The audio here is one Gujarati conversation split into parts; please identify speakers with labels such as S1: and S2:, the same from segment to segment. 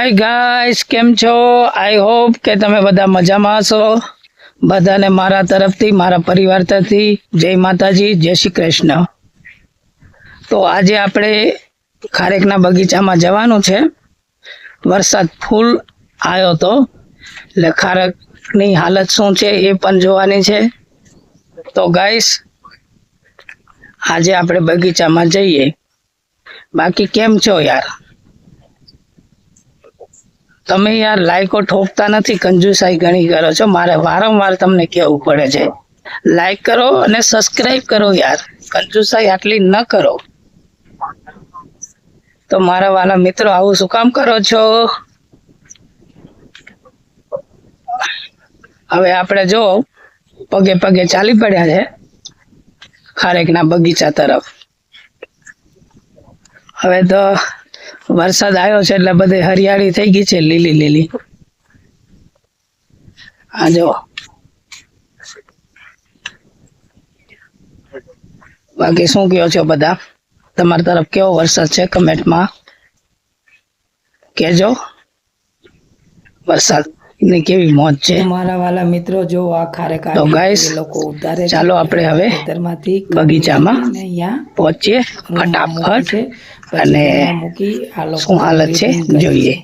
S1: હાય ગાઈસ, કેમ છો? આઈ હોપ કે તમે બધા મજામાં હશો. બધાને મારા તરફથી, મારા પરિવાર તરફથી જય માતાજી, જય શ્રી કૃષ્ણ. તો આજે આપણે ખારેકના બગીચામાં જવાનું છે. વરસાદ ફૂલ આવ્યો તો એટલે ખારેકની હાલત શું છે એ પણ જોવાની છે. તો ગાઈસ, આજે આપણે બગીચામાં જઈએ. બાકી કેમ છો યાર? તમે યાર લાઈકો ઠોકતા નથી, કંજુસાઈ ઘણી કરો છો. મારે વારંવાર તમને કહેવું પડે છે, લાઈક કરો અને સબસ્ક્રાઇબ કરો યાર. કંજુસાઈ આટલી ન કરો. તો મારા વાલા મિત્રો, આવું શું કામ કરો છો? હવે આપણે જો પગે પગે ચાલી પડ્યા છે ખારેકના બગીચા તરફ. હવે તો વરસાદ આવ્યો છે એટલે બધે હરિયાળી થઈ ગઈ છે, લીલી લીલી. આ જો, બાકી શું કહો છો બધા? તમારી તરફ કેવો વરસાદ છે? કમેન્ટમાં કહેજો. વરસાદ ની કેવી મોજ છે
S2: મારા વાલા મિત્રો. જો આ ખારેક
S1: તો ગાઈસ,
S2: લોકો ઉતારે છે.
S1: ચાલો આપણે હવે
S2: ખેતરમાંથી
S1: બગીચામાં
S2: અહીંયા
S1: પહોંચીએ ફટાફટ અને
S2: મૂકી આ લોકો
S1: શું હાલત છે જોઈએ.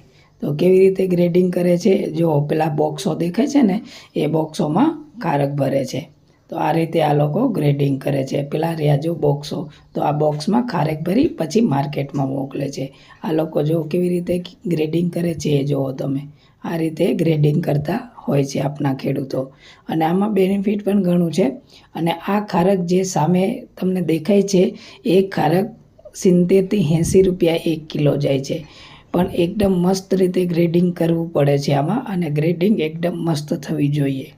S2: તો કેવી રીતે ગ્રેડિંગ કરે છે, જો પેલા બોક્સો દેખાય છે ને, એ બોક્સોમાં ખારેક ભરે છે. તો આ રીતે આ લોકો ગ્રેડિંગ કરે છે. પેલા રહ્યા જો બોક્સો, તો આ બોક્સમાં ખારેક ભરી પછી માર્કેટમાં મોકલે છે. આ લોકો જો કેવી રીતે ગ્રેડિંગ કરે છે એ જુઓ તમે. આ રીતે ગ્રેડિંગ કરતા હોય છે આપણા ખેડૂતો. અને આમાં બેનિફિટ પણ ઘણું છે. અને આ ખારેક જે સામે તમને દેખાય છે, એ ખારેક 70 થી 80 રૂપિયા 1 કિલો જાય છે. પણ એકદમ મસ્ત રીતે ગ્રેડિંગ કરવું પડે છે આમાં, અને ગ્રેડિંગ એકદમ મસ્ત થવી જોઈએ.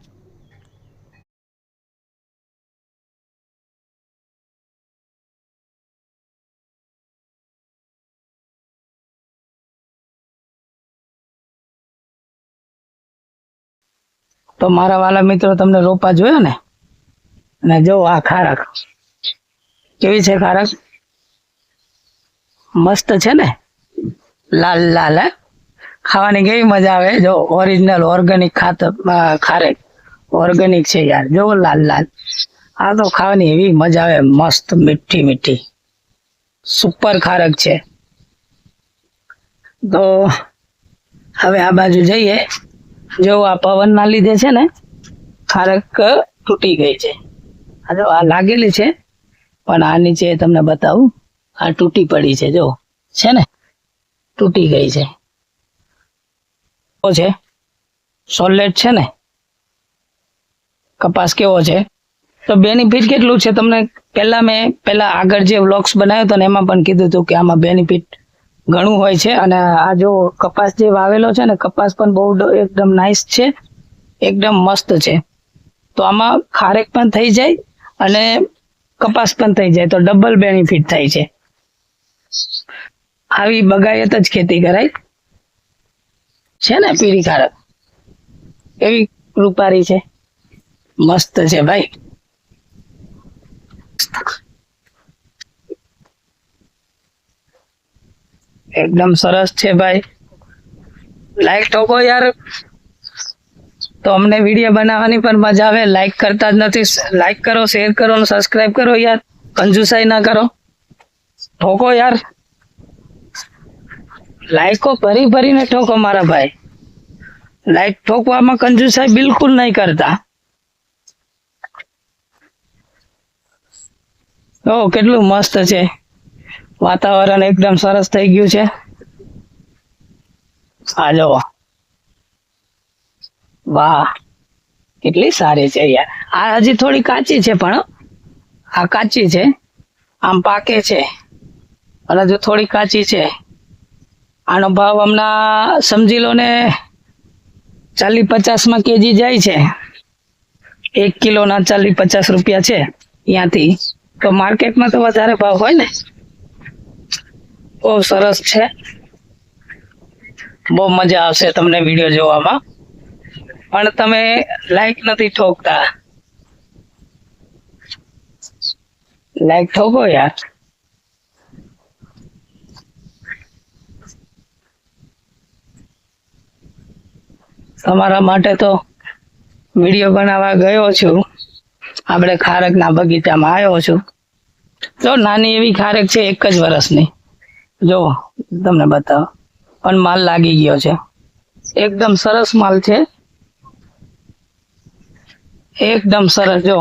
S1: તો મારા વાલા મિત્રો, તમને રોપા જોયા ને? અને જો આ ખારક કેવી છે. ખારક મસ્ત છે ને, લાલ લાલ. હે, ખાવાની કેવી મજા આવે. જો ઓરિજિનલ ઓર્ગેનિક ખારેક ઓર્ગેનિક છે યાર. જો લાલ લાલ. આ તો ખાવાની એવી મજા આવે, મસ્ત મીઠી મીઠી સુપર ખારક છે. તો હવે આ બાજુ જઈએ. જો આ પવન ના લીધે છે ને, ખારક તૂટી ગઈ છે. આ જો આ લાગેલી છે, પણ આ નીચે તમને બતાવું, આ તૂટી પડી છે. જો છે ને, તૂટી ગઈ છે. છે સોલેટ છે ને. કપાસ કેવો છે? તો બેનિફિટ કેટલું છે તમને પેલા આગળ જે વ્લોગ્સ બનાવ્યો હતો ને, એમાં પણ કીધું હતું કે આમાં બેનિફિટ ઘણું હોય છે. અને આ જો કપાસ જે વાવેલો છે ને, કપાસ પણ બહુ એકદમ નાઇસ છે, એકદમ મસ્ત છે. તો આમાં ખારેક પણ થઈ જાય અને કપાસ પણ થઈ જાય, તો ડબલ બેનિફિટ થાય છે. આવી બગાયત જ ખેતી કરાય છે ને. પીળી ખારેક એવી રૂપારી છે, મસ્ત છે ભાઈ. એકદમ સરસ છે ભાઈ. લાઈક ઠોકો યાર, તો અમને વિડીયો બનાવવાની પણ મજા આવે. લાઈક કરતા જ નથી. લાઈક કરો, શેર કરો અને સબસ્ક્રાઇબ કરો યાર. કંજુસાઈ ના કરો, ઠોકો યાર. લાઈકો ભરી ભરીને ઠોકો મારા ભાઈ. લાઈક ઠોકવામાં કંજુસાઈ બિલકુલ નહીં કરતા. ઓ કેટલું મસ્ત છે. વાતાવરણ એકદમ સરસ થઈ ગયું છે. આ જો, વાહ, કેટલી સારી છે યાર. આ હજી થોડી કાચી છે, પણ આ કાચી છે. આમ પાકે છે, અને જો થોડી કાચી છે. આનો ભાવ હમણાં સમજી લો ને 40-50 કેજી જાય છે. 1 કિલોના 40-50 રૂપિયા છે ત્યાંથી. તો માર્કેટમાં તો વધારે ભાવ હોય ને. બહુ સરસ છે. બહુ મજા આવશે તમને વિડીયો જોવામાં, પણ તમે લાઈક નથી ઠોકતા. લાઈક ઠોકો યાર. તમારા માટે તો વિડીયો બનાવવા ગયો છું. આપણે ખારકના બગીચામાં આવ્યો છું. જો નાની એવી ખારક છે, 1 જ વર્ષની. જો તમને બતાવો, પણ માલ લાગી ગયો છે. એકદમ સરસ માલ છે, એકદમ સરસ. જો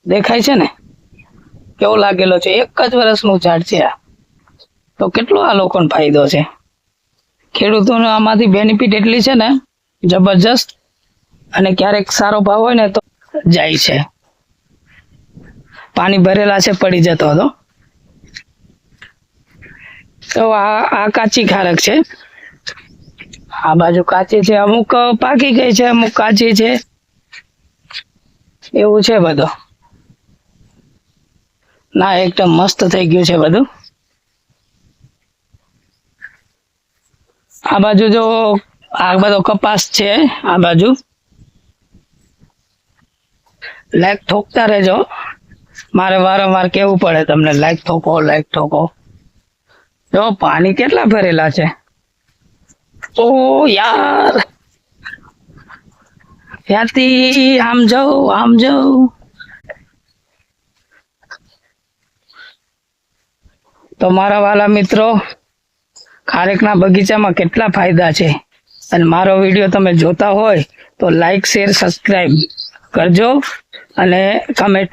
S1: દેખાય છે ને કેવો લાગેલો છે. 1 જ વર્ષનું ઝાડ છે આ. તો કેટલો આ લોકોને ફાયદો છે. ખેડૂતોને આમાંથી બેનિફિટ એટલી છે ને જબરજસ્ત. અને ક્યારેક સારો ભાવ હોય ને તો જાય છે. પાણી ભરેલા છે, પડી જતો હતો. તો આ કાચી ખારક છે. આ બાજુ કાચી છે, અમુક પાકી ગઈ છે, અમુક કાચી છે, એવું છે બધું. ના એકદમ મસ્ત થઈ ગયું છે બધું. આ બાજુ જો આ બધો કપાસ છે. આ બાજુ લાઈક ઠોકતા રહેજો. મારે વારંવાર કેવું પડે તમને, લાઈક ઠોકો, લાઈક ઠોકો. જો પાણી કેટલા ભરેલા છે. ઓ યાર, ત્યાંથી આમ જાઉં, આમ જાઉં. તો મારા વાલા મિત્રો, ખારેકના બગીચામાં કેટલા ફાયદા છે. અને મારો વિડીયો તમે જોતા હોય તો લાઈક, શેર, સબસ્ક્રાઈબ કરજો. અને કમેન્ટ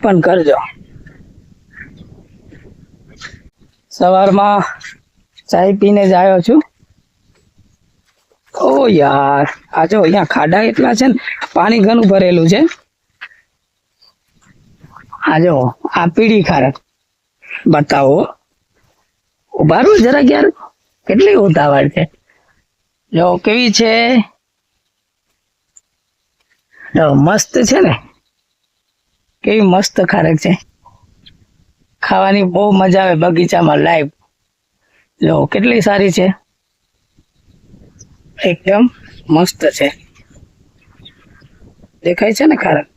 S1: પણ કરજો. સવારમાં ચાય પીને જ આવ્યો છું. ઓ યાર, આ જો અહીંયા ખાડા એટલા છે ને, પાણી ઘણું ભરેલું છે. આ જો આ પીળી ખારક બતાવો. ઉભા રહો જરાક યાર, કેટલી ઉતાવળ છે. જો કેવી છે, મસ્ત છે ને, કેવી મસ્ત ખારક છે. ખાવાની બહુ મજા આવે બગીચામાં લાઈવ. જો કેટલી સારી છે, એકદમ મસ્ત છે. દેખાય છે ને ખારક,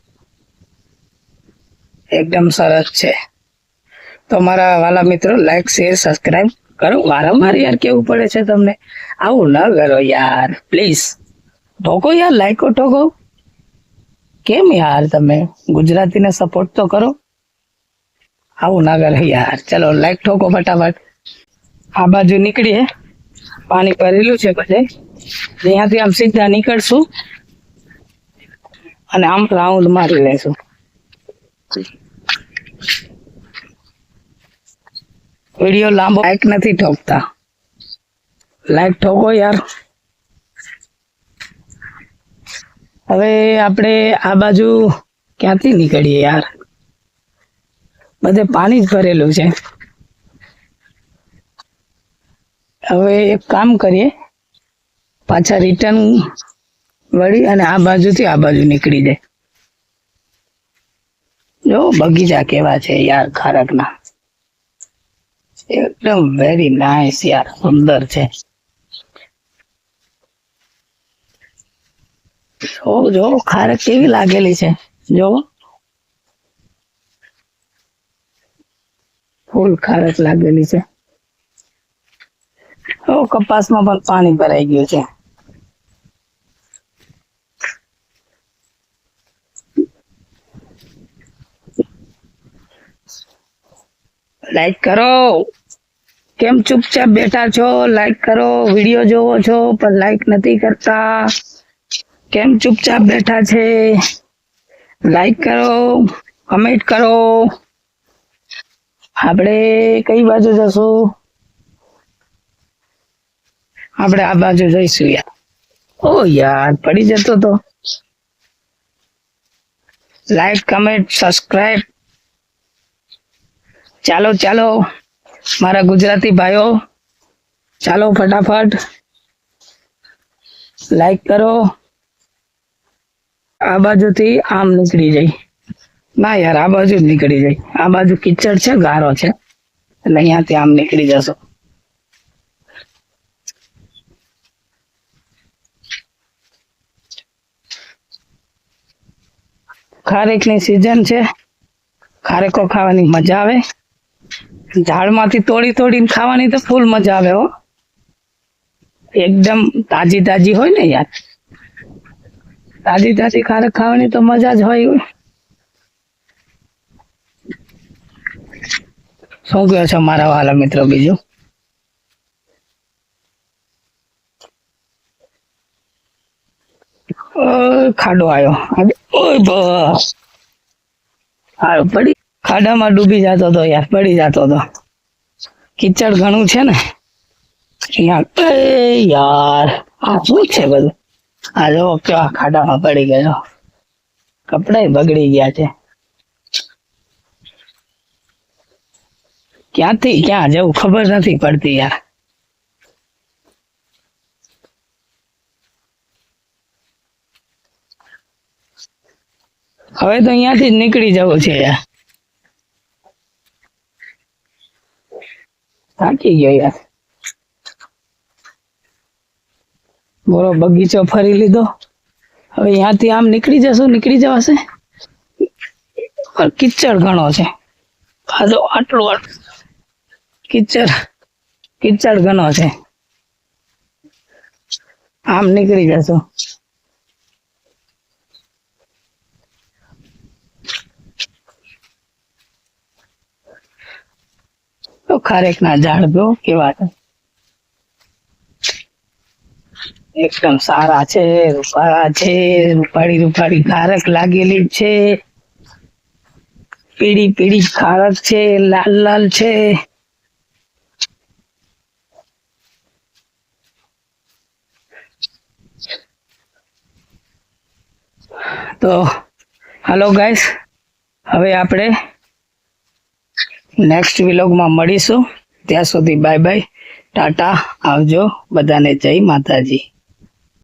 S1: એકદમ સરસ છે. તો મારા વાલા મિત્રો, લાઈક, શેર, સબસ્ક્રાઈબ કરો. વારંવાર યાર કેવું પડે છે તમને, આવું ન કરો યાર પ્લીઝ. ઠોકો યાર, લાઈકો ઠોકો. કેમ યાર, તમે ગુજરાતીને સપોર્ટ તો કરો. આવું ના કરે યાર. ચલો લાઈક ઠોકો ફટાફટ. આ બાજુ નીકળીએ, પાણી ભરેલું છે બધે. અહીંયાથી આમ સીધા નીકળશું અને આમ રાઉન્ડ મારી લેશું. વિડીયો લાંબો, લાઈક નથી ઠોકતા. લાઈક ઠોકો યાર. હવે આપણે આ બાજુ ક્યાંથી નીકળીએ યાર, બધે પાણી જ ભરેલું છે. હવે એક કામ કરીએ, પાછા રિટર્ન વળી અને આ બાજુથી આ બાજુ નીકળી જાય. જો બગીચા કેવા છે યાર ખારકના, એકદમ વેરી નાઇસ યાર, સુંદર છે. જો ખારક કેવી લાગેલી છે. જો ફૂલ ખારક લાગેલી છે. કપાસમાં પણ પાણી ભરાઈ ગયું છે. લાઈક કરો. કેમ ચૂપચાપ બેઠા છો? લાઈક કરો. વિડીયો જોવો છો પણ લાઈક નથી કરતા. કેમ ચૂપચાપ બેઠા છે? લાઈક કરો, કમેન્ટ કરો. આપણે કઈ બાજુ જશું? આપણે આ બાજુ જઈશું યાર. ઓ યાર, પડી જતો તો. Like, comment, subscribe. ચાલો ચાલો મારા ગુજરાતી ભાઈઓ, ચાલો ફટાફટ લાઈક કરો. આ બાજુથી આમ નીકળી જાય. ના યાર, આ બાજુ જ નીકળી જાય. આ બાજુ કિચડ છે, ગારો છે, એટલે અહીંયાથી આમ નીકળી જશો. ખારેકની સિઝન છે, ખારેકો ખાવાની મજા આવે. ઝાડમાંથી તોડીને ખાવાની તો ફૂલ મજા આવે હો. એકદમ તાજી તાજી હોય ને યાર, તાજી તાજી ખારક ખાવાની તો મજા જ હોય. શું કહો છો મારા વાલા મિત્રો? બીજું ખાડો આવ્યો. ઓય બસ હારું પડી, ખાડામાં ડૂબી જતો હતો યાર, પડી જતો હતો. કીચડ ઘણું છે ને અહીંયા. યાર આ શું છે બધું? આ જો કેવા ખાડામાં પડી ગયો, કપડાય બગડી ગયા છે. ક્યાંથી ક્યાં જવું ખબર નથી પડતી યાર. હવે તો અહીંયાથી જ નીકળી જવું છે યાર, થાકી ગયો યાર. બોલો, બગીચો ફરી લીધો, હવે અહીંયાથી આમ નીકળી જશું, નીકળી જવાશે. પણ કીચડ ઘણો છે, ખાધો આટલું કીચડ ઘણો છે. આમ નીકળી જશું. તો ખારેક ના ઝાડ જો કેવા છે, એકદમ સારા છે, રૂપાળા છે, રૂપાળી રૂપાળી ખારક લાગેલી છે, પીળી પીળી ખારક છે, લાલ લાલ છે. તો હાલો ગાઈસ, હવે આપણે નેક્સ્ટ વ્લોગમાં મળીશું. ત્યાં સુધી બાય બાય, ટાટા, આવજો બધાને, જય માતાજી.